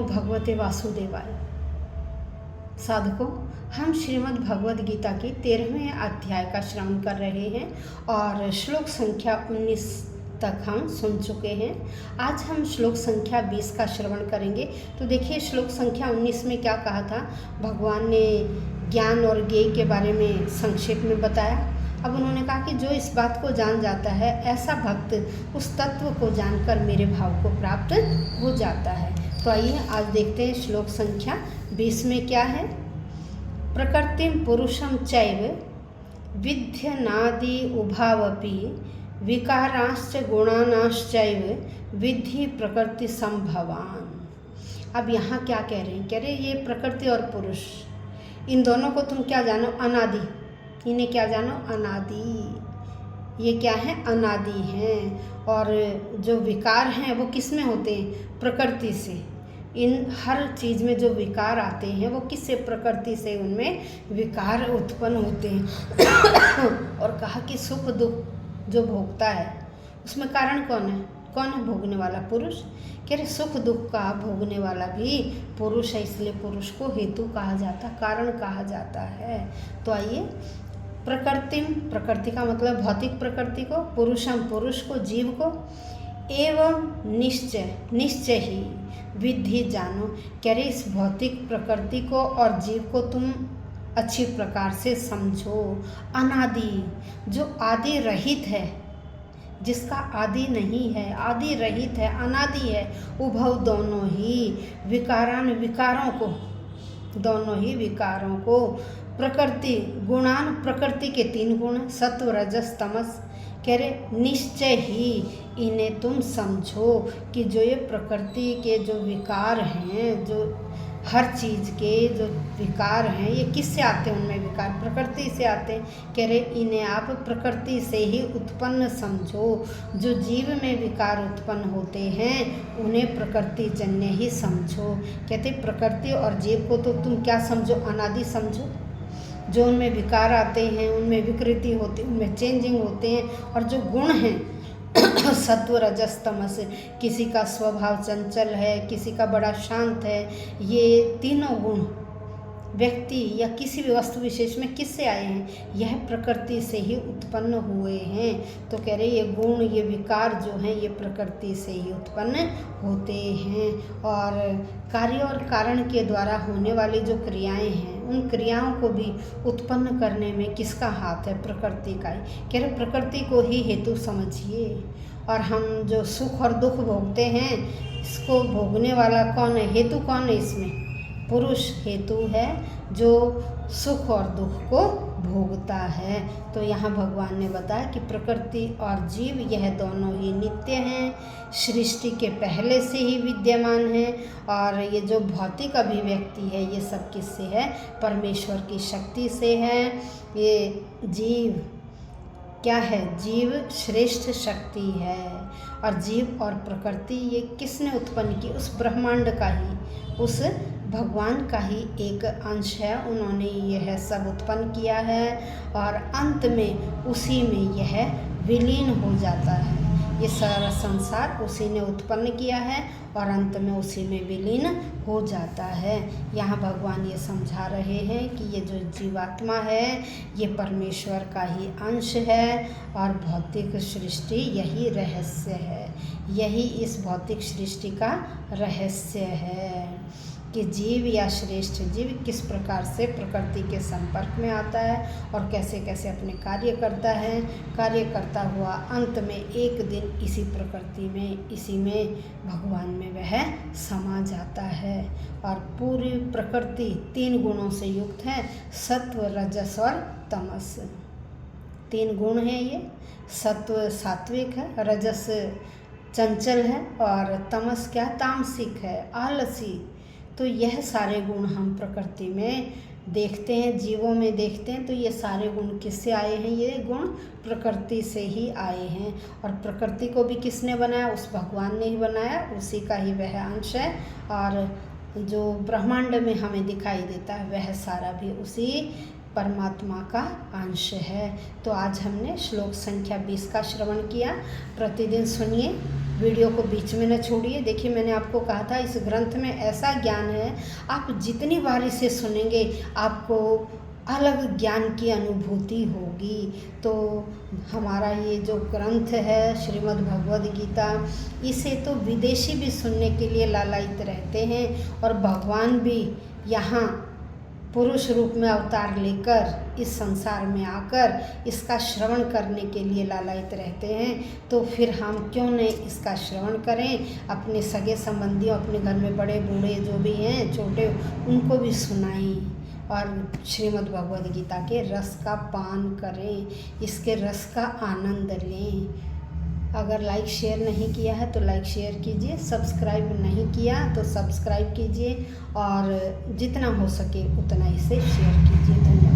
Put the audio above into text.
भगवते वासुदेवाय। साधकों, हम श्रीमद् भगवद गीता की 13वें अध्याय का श्रवण कर रहे हैं और श्लोक संख्या 19 तक हम सुन चुके हैं। आज हम श्लोक संख्या 20 का श्रवण करेंगे। तो देखिए, श्लोक संख्या 19 में क्या कहा था। भगवान ने ज्ञान और ज्ञेय के बारे में संक्षेप में बताया। अब उन्होंने कहा कि जो इस बात को जान जाता है, ऐसा भक्त उस तत्व को जानकर मेरे भाव को प्राप्त हो जाता है। तो आइए आज देखते हैं श्लोक संख्या 20 में क्या है। प्रकृतिम पुरुषम चैव विध्यनादि उभावपि विकाराश्च गुणानाश्चैव विद्धि प्रकृति संभवान। अब यहाँ क्या कह रहे हैं, कह रहे ये प्रकृति और पुरुष, इन दोनों को तुम क्या जानो, अनादि। इन्हें क्या जानो, अनादि। ये क्या है, अनादि हैं। और जो विकार हैं वो किस में होते हैं, प्रकृति से। इन हर चीज़ में जो विकार आते हैं वो किससे, प्रकृति से उनमें विकार उत्पन्न होते हैं। और कहा कि सुख दुख जो भोगता है उसमें कारण कौन है भोगने वाला, पुरुष। कह रहे सुख दुख का भोगने वाला भी पुरुष है, इसलिए पुरुष को हेतु कहा जाता, कारण कहा जाता है। तो आइए, प्रकृतिम, प्रकृति का मतलब भौतिक प्रकृति को, पुरुषम पुरुष को, जीव को, एवं निश्चय, निश्चय ही विधि जानो। कह रहे इस भौतिक प्रकृति को और जीव को तुम अच्छी प्रकार से समझो। अनादि, जो आदि रहित है, जिसका आदि नहीं है, आदि रहित है, अनादि है। उभव, दोनों ही, विकारान, विकारों को, दोनों ही विकारों को, प्रकृति, गुणान, प्रकृति के 3 गुण, सत्व रजस तमस। कह रहे निश्चय ही इन्हें तुम समझो कि जो ये प्रकृति के जो विकार हैं, जो हर चीज़ के जो विकार हैं, ये किससे आते हैं, उनमें विकार प्रकृति से आते हैं। कह रहे इन्हें आप प्रकृति से ही उत्पन्न समझो। जो जीव में विकार उत्पन्न होते हैं उन्हें प्रकृति जन्य ही समझो। कहते प्रकृति और जीव को तो तुम क्या समझो, अनादि समझो। जो उनमें विकार आते हैं, उनमें विकृति होती है, उनमें चेंजिंग होते हैं। और जो गुण हैं सत्व रजस तमस, किसी का स्वभाव चंचल है, किसी का बड़ा शांत है, ये तीनों गुण व्यक्ति या किसी भी वस्तु विशेष में किससे आए हैं, यह प्रकृति से ही उत्पन्न हुए हैं। तो कह रहे ये गुण, ये विकार जो हैं ये प्रकृति से ही उत्पन्न होते हैं। और कार्य और कारण के द्वारा होने वाली जो क्रियाएं हैं, उन क्रियाओं को भी उत्पन्न करने में किसका हाथ है, प्रकृति का ही। कह रहे प्रकृति को ही हेतु समझिए। और हम जो सुख और दुख भोगते हैं, इसको भोगने वाला कौन है, हेतु कौन है, इसमें पुरुष हेतु है जो सुख और दुख को भोगता है। तो यहाँ भगवान ने बताया कि प्रकृति और जीव यह दोनों ही नित्य हैं, सृष्टि के पहले से ही विद्यमान हैं। और ये जो भौतिक अभिव्यक्ति है ये सब किससे है, परमेश्वर की शक्ति से है। ये जीव क्या है, जीव श्रेष्ठ शक्ति है। और जीव और प्रकृति ये किसने उत्पन्न की, उस ब्रह्मांड का ही, उस भगवान का ही एक अंश है। उन्होंने यह सब उत्पन्न किया है और अंत में उसी में यह विलीन हो जाता है। ये सारा संसार उसी ने उत्पन्न किया है और अंत में उसी में विलीन हो जाता है। यहाँ भगवान ये समझा रहे हैं कि ये जो जीवात्मा है ये परमेश्वर का ही अंश है और भौतिक सृष्टि यही रहस्य है। यही इस भौतिक सृष्टि का रहस्य है कि जीव या श्रेष्ठ जीव किस प्रकार से प्रकृति के संपर्क में आता है और कैसे कैसे अपने कार्य करता है। कार्य करता हुआ अंत में एक दिन इसी प्रकृति में, इसी में भगवान में वह समा जाता है। और पूरी प्रकृति 3 गुणों से युक्त है, सत्व रजस और तमस। 3 गुण हैं ये। सत्व सात्विक है, रजस चंचल है और तमस क्या, तामसिक है, आलसी। तो यह सारे गुण हम प्रकृति में देखते हैं, जीवों में देखते हैं। तो ये सारे गुण किससे आए हैं, ये गुण प्रकृति से ही आए हैं। और प्रकृति को भी किसने बनाया, उस भगवान ने ही बनाया, उसी का ही वह अंश है। और जो ब्रह्मांड में हमें दिखाई देता है वह सारा भी उसी परमात्मा का अंश है। तो आज हमने श्लोक संख्या 20 का श्रवण किया। प्रतिदिन सुनिए वीडियो को बीच में न छोड़िए। देखिए, मैंने आपको कहा था इस ग्रंथ में ऐसा ज्ञान है, आप जितनी बार इसे सुनेंगे आपको अलग ज्ञान की अनुभूति होगी। तो हमारा ये जो ग्रंथ है श्रीमद् भगवद गीता, इसे तो विदेशी भी सुनने के लिए लालायित रहते हैं और भगवान भी यहाँ पुरुष रूप में अवतार लेकर इस संसार में आकर इसका श्रवण करने के लिए लालायित रहते हैं। तो फिर हम क्यों नहीं इसका श्रवण करें, अपने सगे संबंधियों, अपने घर में बड़े बूढ़े जो भी हैं, छोटे, उनको भी सुनाएं और श्रीमद् भगवद गीता के रस का पान करें, इसके रस का आनंद लें। अगर लाइक शेयर नहीं किया है तो लाइक शेयर कीजिए, सब्सक्राइब नहीं किया तो सब्सक्राइब कीजिए और जितना हो सके उतना इसे शेयर कीजिए। धन्यवाद।